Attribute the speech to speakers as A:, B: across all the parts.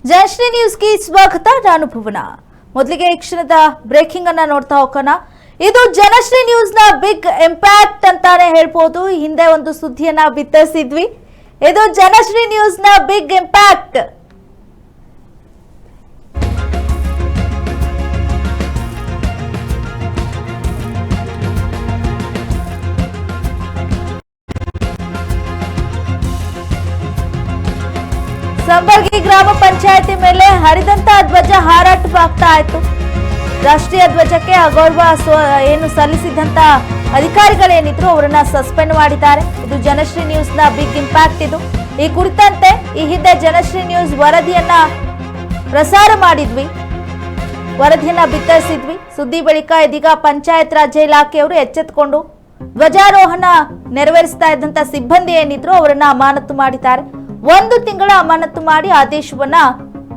A: ಜನಶ್ರೀ ನ್ಯೂಸ್ಗೆ ಸ್ವಾಗತ. ನಾನು ಭುವನ. ಮೊದಲಿಗೆ ಈ ಕ್ಷಣದ ಬ್ರೇಕಿಂಗ್ ಅನ್ನ ನೋಡ್ತಾ ಹೋಗೋಣ. ಇದು ಜನಶ್ರೀ ನ್ಯೂಸ್ ನ ಬಿಗ್ ಇಂಪ್ಯಾಕ್ಟ್ ಅಂತಾನೆ ಹೇಳ್ಬೋದು. ಹಿಂದೆ ಒಂದು ಸುದ್ದಿಯನ್ನ ಬಿತ್ತರಿಸಿದ್ವಿ. ಇದು ಜನಶ್ರೀ ನ್ಯೂಸ್ ನ ಬಿಗ್ ಇಂಪ್ಯಾಕ್ಟ್. ಸಂಬರ್ಗಿ ಗ್ರಾಮ ಪಂಚಾಯತಿ ಮೇಲೆ ಹರಿದಂತ ಧ್ವಜ ಹಾರಾಟವಾಗ್ತಾ ಇತ್ತು. ರಾಷ್ಟ್ರೀಯ ಧ್ವಜಕ್ಕೆ ಅಗೌರವ ಏನು ಸಲ್ಲಿಸಿದಂತ ಅಧಿಕಾರಿಗಳೇನಿದ್ರು ಅವರನ್ನ ಸಸ್ಪೆಂಡ್ ಮಾಡಿದ್ದಾರೆ. ಇದು ಜನಶ್ರೀ ನ್ಯೂಸ್ ನ ಬಿಗ್ ಇಂಪ್ಯಾಕ್ಟ್. ಇದು ಈ ಕುರಿತಂತೆ ಈ ಹಿಂದೆ ಜನಶ್ರೀ ನ್ಯೂಸ್ ವರದಿಯನ್ನ ಪ್ರಸಾರ ಮಾಡಿದ್ವಿ, ವರದಿಯನ್ನ ಬಿತ್ತರಿಸಿದ್ವಿ. ಸುದ್ದಿ ಬಳಿಕ ಇದೀಗ ಪಂಚಾಯತ್ ರಾಜ್ ಇಲಾಖೆಯವರು ಎಚ್ಚೆತ್ತುಕೊಂಡು ಧ್ವಜಾರೋಹಣ ನೆರವೇರಿಸ್ತಾ ಇದ್ದಂತ ಸಿಬ್ಬಂದಿ ಏನಿದ್ರು ಅವರನ್ನ ಅಮಾನತು ಮಾಡಿದ್ದಾರೆ. 1 ತಿಂಗಳ ಅಮಾನತು ಮಾಡಿ ಆದೇಶವನ್ನ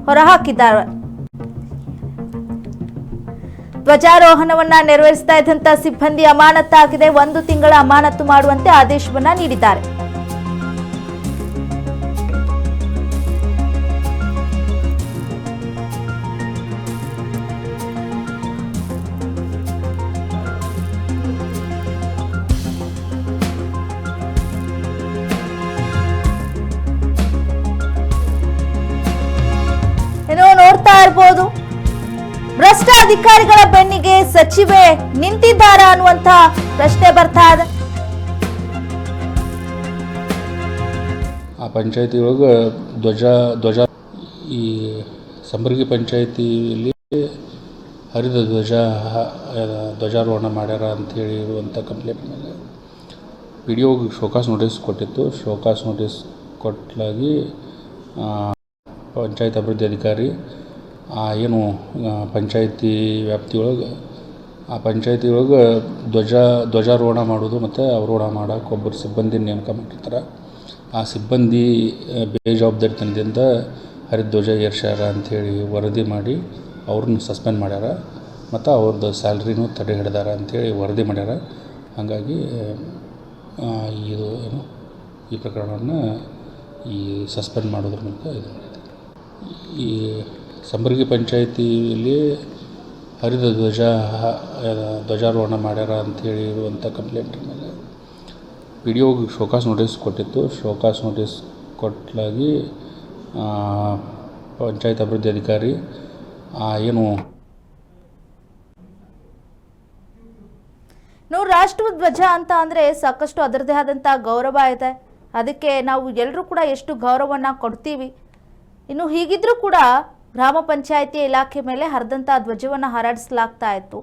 A: ಹೊರಹಾಕಿದ್ದಾರೆ. ಧ್ವಜಾರೋಹಣವನ್ನ ನೆರವೇರಿಸ್ತಾ ಇದ್ದಂತ ಸಿಬ್ಬಂದಿ ಅಮಾನತಾಗಿದೆ. 1 ತಿಂಗಳ ಅಮಾನತು ಮಾಡುವಂತೆ ಆದೇಶವನ್ನ ನೀಡಿದ್ದಾರೆ. ನೋಡ್ತಾ ಇರಬಹುದು, ಭ್ರಷ್ಟ ಅಧಿಕಾರಿಗಳ ಬೆನ್ನಿಗೆ ಸಚಿವೆ ನಿಂತಿದ್ದಾರ ಅನ್ನುವಂತ ಪ್ರಶ್ನೆ ಬರ್ತಾ ಇದೆ.
B: ಆ ಪಂಚಾಯತಿ ಒಳಗೆ ಧ್ವಜ ಈ ಸಂಬರ್ಗಿ ಪಂಚಾಯತಿಯಲ್ಲಿ ಹರಿದ ಧ್ವಜಾರೋಹಣ ಮಾಡ್ಯಾರ ಅಂಥೇಳಿ ಇರುವಂಥ ಕಂಪ್ಲೇಂಟ್ ಮೇಲೆ ಪಿ ಡಿ ಒಗೆ ಶೋಕಾಸ್ ನೋಟಿಸ್ ಕೊಟ್ಟಿತ್ತು. ಶೋಕಾಸ್ ನೋಟಿಸ್ ಕೊಟ್ಟಾಗಿ ಪಂಚಾಯತ್ ಅಭಿವೃದ್ಧಿ ಅಧಿಕಾರಿ ಏನು ಪಂಚಾಯತಿ ವ್ಯಾಪ್ತಿಯೊಳಗೆ ಆ ಪಂಚಾಯತಿ ಒಳಗೆ ಧ್ವಜಾರೋಹಣ ಮಾಡೋದು ಮತ್ತು ಅವರೋಹಣ ಮಾಡೋಕೆ ಒಬ್ಬರು ಸಿಬ್ಬಂದಿ ನೇಮಕ ಮಾಡಿರ್ತಾರೆ. ಆ ಸಿಬ್ಬಂದಿ ಬೇಜವಾಬ್ದಾರಿತನದಿಂದ ಹರಿದ ಧ್ವಜ ಏರ್ಸ್ಯಾರ ಅಂಥೇಳಿ ವರದಿ ಮಾಡಿ ಅವ್ರನ್ನ ಸಸ್ಪೆಂಡ್ ಮಾಡ್ಯಾರ ಮತ್ತು ಅವ್ರದ್ದು ಸ್ಯಾಲ್ರಿನೂ ತಡೆ ಹಿಡಿದಾರ ಅಂಥೇಳಿ ವರದಿ ಮಾಡ್ಯಾರ. ಹಾಗಾಗಿ ಇದು ಏನು ಈ ಪ್ರಕರಣವನ್ನು ಈ ಸಸ್ಪೆಂಡ್ ಮಾಡೋದ್ರ ಮೂಲಕ ಇದು ಮಾಡಿದೆ. ಈ ಸಂಬರ್ಗಿ ಪಂಚಾಯತಿಯಲ್ಲಿ ಹರಿದ ಧ್ವಜಾರೋಹಣ ಮಾಡ್ಯಾರ ಅಂಥೇಳಿ ಇರುವಂಥ ಕಂಪ್ಲೇಂಟ್ ಮೇಲೆ ಪಿ ಡಿ ಒಗೆ ಶೋಕಾಸ್ ನೋಟಿಸ್ ಕೊಟ್ಟಿತ್ತು. ಶೋಕಾಸ್ ನೋಟಿಸ್ ಕೊಟ್ಟಾಗಿ ಪಂಚಾಯತ್ ಅಭಿವೃದ್ಧಿ ಅಧಿಕಾರಿ ಏನು
A: ರಾಷ್ಟ್ರ ಧ್ವಜ ಅಂತ ಅಂದರೆ ಸಾಕಷ್ಟು ಅದರದೇ ಆದಂಥ ಗೌರವ ಇದೆ. ಅದಕ್ಕೆ ನಾವು ಎಲ್ಲರೂ ಕೂಡ ಎಷ್ಟು ಗೌರವವನ್ನು ಕೊಡ್ತೀವಿ. ಇನ್ನು ಹೀಗಿದ್ರೂ ಕೂಡ ಗ್ರಾಮ ಪಂಚಾಯಿತಿ ಇಲಾಖೆ ಮೇಲೆ ಹರಿದಂಥ ಧ್ವಜವನ್ನು ಹಾರಾಡಿಸಲಾಗ್ತಾ ಇತ್ತು.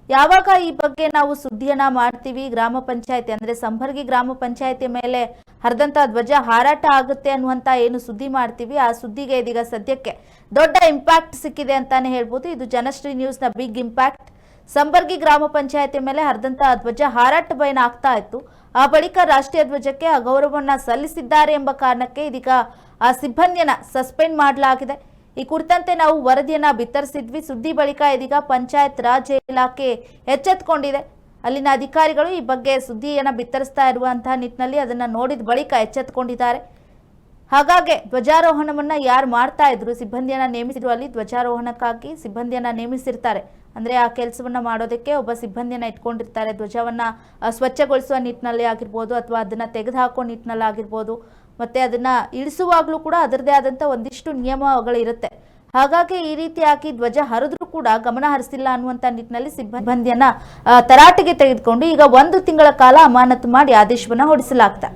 A: ಯಾವಾಗ ಈ ಬಗ್ಗೆ ನಾವು ಸುದ್ದಿಯನ್ನ ಮಾಡ್ತೀವಿ, ಗ್ರಾಮ ಪಂಚಾಯಿತಿ ಅಂದರೆ ಸಂಬರ್ಗಿ ಗ್ರಾಮ ಪಂಚಾಯಿತಿ ಮೇಲೆ ಹರಿದಂಥ ಧ್ವಜ ಹಾರಾಟ ಆಗುತ್ತೆ ಅನ್ನುವಂಥ ಏನು ಸುದ್ದಿ ಮಾಡ್ತೀವಿ, ಆ ಸುದ್ದಿಗೆ ಇದೀಗ ಸದ್ಯಕ್ಕೆ ದೊಡ್ಡ ಇಂಪ್ಯಾಕ್ಟ್ ಸಿಕ್ಕಿದೆ ಅಂತಾನೆ ಹೇಳ್ಬೋದು. ಇದು ಜನಶ್ರೀ ನ್ಯೂಸ್ನ ಬಿಗ್ ಇಂಪ್ಯಾಕ್ಟ್. ಸಂಬರ್ಗಿ ಗ್ರಾಮ ಪಂಚಾಯಿತಿ ಮೇಲೆ ಹರಿದಂಥ ಧ್ವಜ ಹಾರಾಟ ಬಯನ ಆಗ್ತಾ ಇತ್ತು. ಆ ಬಳಿಕ ರಾಷ್ಟ್ರೀಯ ಧ್ವಜಕ್ಕೆ ಅಗೌರವವನ್ನ ಸಲ್ಲಿಸಿದ್ದಾರೆ ಎಂಬ ಕಾರಣಕ್ಕೆ ಇದೀಗ ಆ ಸಿಬ್ಬಂದಿಯನ್ನ ಸಸ್ಪೆಂಡ್ ಮಾಡಲಾಗಿದೆ. ಈ ಕುರಿತಂತೆ ನಾವು ವರದಿಯನ್ನ ಬಿತ್ತರಿಸಿದ್ವಿ. ಸುದ್ದಿ ಬಳಿಕ ಇದೀಗ ಪಂಚಾಯತ್ ರಾಜ್ ಇಲಾಖೆ ಎಚ್ಚೆತ್ತುಕೊಂಡಿದೆ. ಅಲ್ಲಿನ ಅಧಿಕಾರಿಗಳು ಈ ಬಗ್ಗೆ ಸುದ್ದಿಯನ್ನ ಬಿತ್ತರಿಸ್ತಾ ಇರುವಂತಹ ನಿಟ್ಟಿನಲ್ಲಿ ಅದನ್ನ ನೋಡಿದ ಬಳಿಕ ಎಚ್ಚೆತ್ತುಕೊಂಡಿದ್ದಾರೆ. ಹಾಗಾಗಿ ಧ್ವಜಾರೋಹಣವನ್ನ ಯಾರು ಮಾಡ್ತಾ ಇದ್ರು, ಸಿಬ್ಬಂದಿಯನ್ನ ನೇಮಿಸಿದ್ರು, ಅಲ್ಲಿ ಧ್ವಜಾರೋಹಣಕ್ಕಾಗಿ ಸಿಬ್ಬಂದಿಯನ್ನ ನೇಮಿಸಿರ್ತಾರೆ. ಅಂದರೆ ಆ ಕೆಲಸವನ್ನ ಮಾಡೋದಕ್ಕೆ ಒಬ್ಬ ಸಿಬ್ಬಂದಿಯನ್ನ ಇಟ್ಕೊಂಡಿರ್ತಾರೆ. ಧ್ವಜವನ್ನ ಸ್ವಚ್ಛಗೊಳಿಸುವ ನಿಟ್ಟಿನಲ್ಲಿ ಆಗಿರ್ಬೋದು ಅಥವಾ ಅದನ್ನ ತೆಗೆದುಹಾಕೋ ನಿಟ್ಟಿನಲ್ಲಿ ಆಗಿರ್ಬೋದು, ಮತ್ತೆ ಅದನ್ನ ಇಳಿಸುವಾಗಲೂ ಕೂಡ ಅದರದೇ ಆದಂಥ ಒಂದಿಷ್ಟು ನಿಯಮಗಳಿರುತ್ತೆ. ಹಾಗಾಗಿ ಈ ರೀತಿಯಾಗಿ ಧ್ವಜ ಹರಿದ್ರೂ ಕೂಡ ಗಮನ ಹರಿಸಿಲ್ಲ ಅನ್ನುವಂಥ ನಿಟ್ಟಿನಲ್ಲಿ ಸಿಬ್ಬಂದಿಯನ್ನ ತರಾಟೆಗೆ ತೆಗೆದುಕೊಂಡು ಈಗ 1 ತಿಂಗಳ ಕಾಲ ಅಮಾನತು ಮಾಡಿ ಆದೇಶವನ್ನ ಹೊರಡಿಸಲಾಗ್ತಾ.